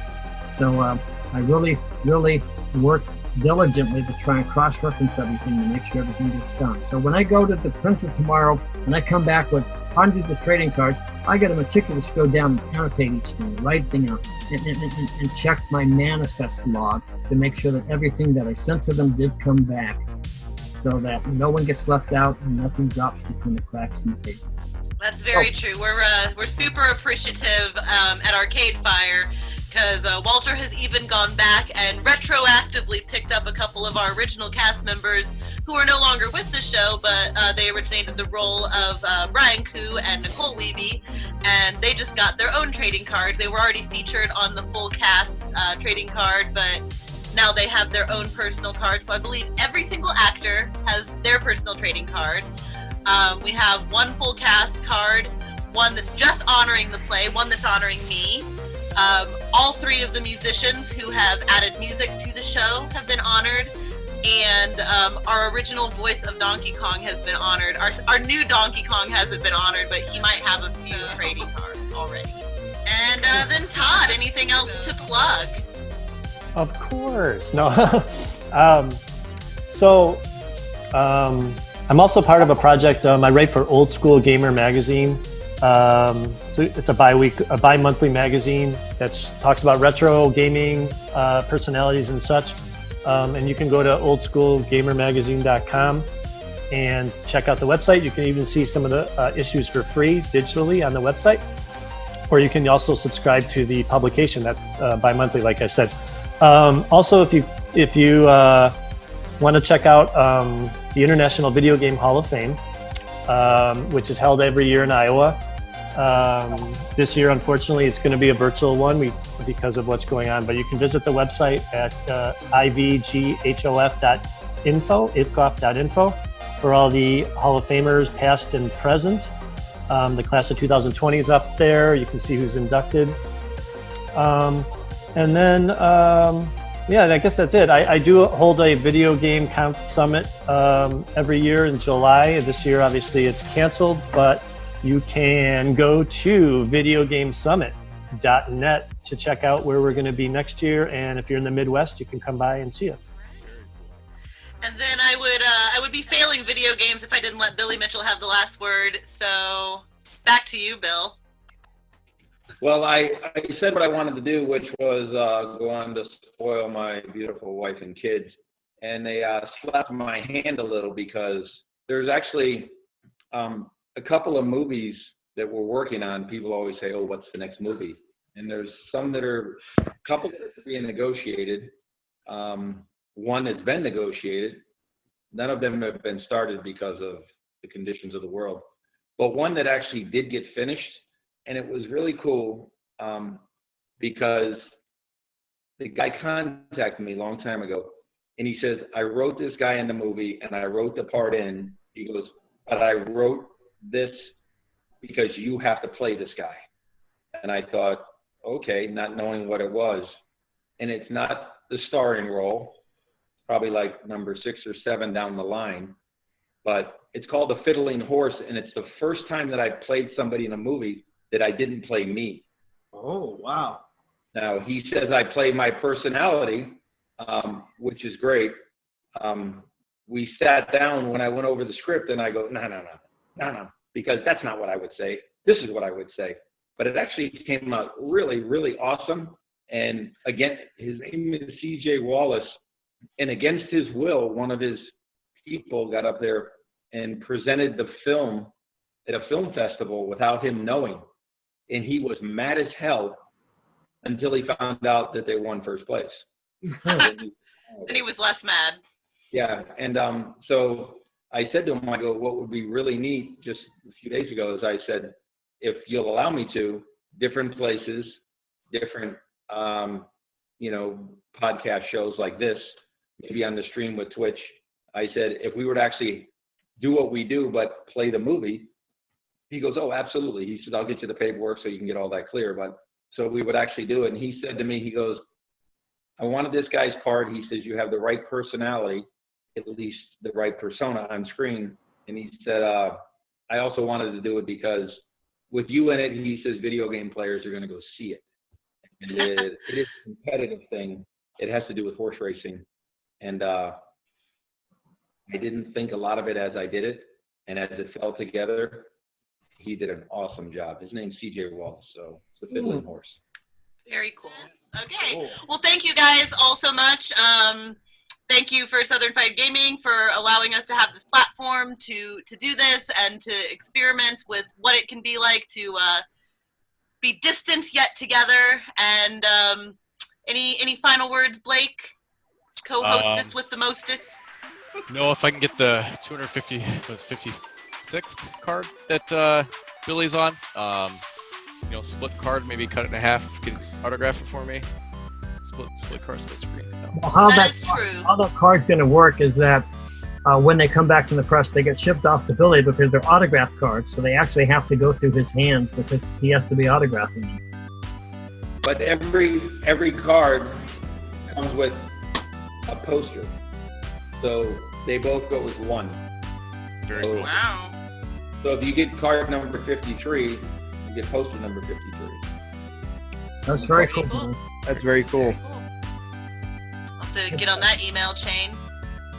S2: So I really, really work diligently to try and cross-reference everything to make sure everything gets done. So when I go to the printer tomorrow and I come back with hundreds of trading cards, I got to meticulously go down and annotate each thing, write thing out, and check my manifest log to make sure that everything that I sent to them did come back, so that no one gets left out and nothing drops between the cracks in the paper.
S1: That's very true. We're super appreciative at Arcade Fire, because Walter has even gone back and retroactively picked up a couple of our original cast members who are no longer with the show, but they originated the role of Reinke and Nicole Wiebe, and they just got their own trading cards. They were already featured on the full cast trading card, but now they have their own personal card. So I believe every single actor has their personal trading card. We have one full cast card, one that's just honoring the play, one that's honoring me. All three of the musicians who have added music to the show have been honored, and our original voice of Donkey Kong has been honored. Our new Donkey Kong hasn't been honored, but he might have a few trading cards already. And then Todd, anything else to plug?
S5: Of course. No. I'm also part of a project. I write for Old School Gamer magazine. So it's a bi-monthly magazine that talks about retro gaming personalities and such. And you can go to oldschoolgamermagazine.com and check out the website. You can even see some of the issues for free digitally on the website. Or you can also subscribe to the publication that's bi-monthly, like I said. Also, if you if you want to check out the International Video Game Hall of Fame, which is held every year in Iowa. This year, unfortunately, it's going to be a virtual one because of what's going on, but you can visit the website at ivghof.info for all the Hall of Famers, past and present. The class of 2020 is up there. You can see who's inducted. And then, yeah, I guess that's it. I do hold a video game summit every year in July. This year, obviously, it's canceled, but you can go to videogamesummit.net to check out where we're going to be next year. And if you're in the Midwest, you can come by and see us.
S1: And then I would be failing video games if I didn't let Billy Mitchell have the last word. So back to you, Bill.
S7: Well, I said what I wanted to do, which was go on to spoil my beautiful wife and kids. And they slapped my hand a little because there's actually a couple of movies that we're working on. People always say, oh, what's the next movie? And there's some that are, a couple that are being negotiated. One that's been negotiated. None of them have been started because of the conditions of the world. But one that actually did get finished. And it was really cool because the guy contacted me a long time ago. And he says, I wrote this guy in the movie and I wrote the part in. He goes, but I wrote this because you have to play this guy. And I thought, okay, not knowing what it was. And it's not the starring role, probably like number 6 or 7 down the line. But it's called The Fiddling Horse. And it's the first time that I played somebody in a movie that I didn't play me.
S6: Oh, wow.
S7: Now, he says I play my personality, which is great. We sat down when I went over the script and I go, no, because that's not what I would say. This is what I would say. But it actually came out really, really awesome. And again, his name is C.J. Wallace. And against his will, one of his people got up there and presented the film at a film festival without him knowing. And he was mad as hell until he found out that they won first place.
S1: Then he was less mad.
S7: Yeah, and so I said to him, I go, what would be really neat just a few days ago is I said, if you'll allow me to, different places, different, podcast shows like this, maybe on the stream with Twitch. I said, if we were to actually do what we do, but play the movie, he goes, oh, absolutely. He said, I'll get you the paperwork so you can get all that clear. But so we would actually do it. And he said to me, he goes, I wanted this guy's part. He says, you have the right personality, at least the right persona on screen. And he said, I also wanted to do it because with you in it, he says, video game players are going to go see it. And it is a competitive thing. It has to do with horse racing. And I didn't think a lot of it as I did it. And as it fell together, he did an awesome job. His name's C.J. Wallace, so it's the Fiddling Horse.
S1: Very cool. Okay. Cool. Well, thank you guys all so much. Thank you for Southern Fried Gaming for allowing us to have this platform to do this and to experiment with what it can be like to be distant yet together. And any final words, Blake? Co-hostess with the mostest.
S4: No, if I can get the 56th card that Billy's on, split card, maybe cut it in half, get autograph it for me. Split card, split screen. No.
S2: Well, how
S1: that's true.
S2: How that card's going to work is that when they come back from the press, they get shipped off to Billy because they're autograph cards, so they actually have to go through his hands because he has to be autographing them.
S7: But every card comes with a poster, so they both go with one.
S4: Very cool.
S1: Wow.
S7: So if you get card number 53, you get poster number 53.
S2: That's very cool.
S8: That's very cool.
S1: I'll have to get on that email chain.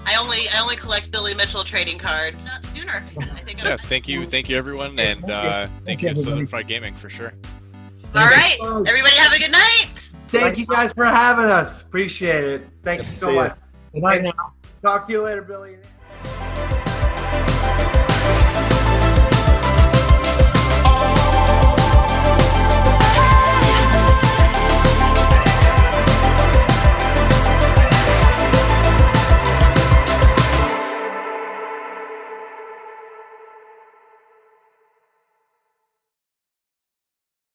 S1: I only collect Billy Mitchell trading cards. Not sooner. I think.
S4: Yeah, thank you everyone, and thank you to Southern Fried Gaming for sure.
S1: All right, everybody have a good night.
S6: Thank you guys for having us. Appreciate it. Thank you so much.
S2: Good night now.
S6: Talk to you later, Billy.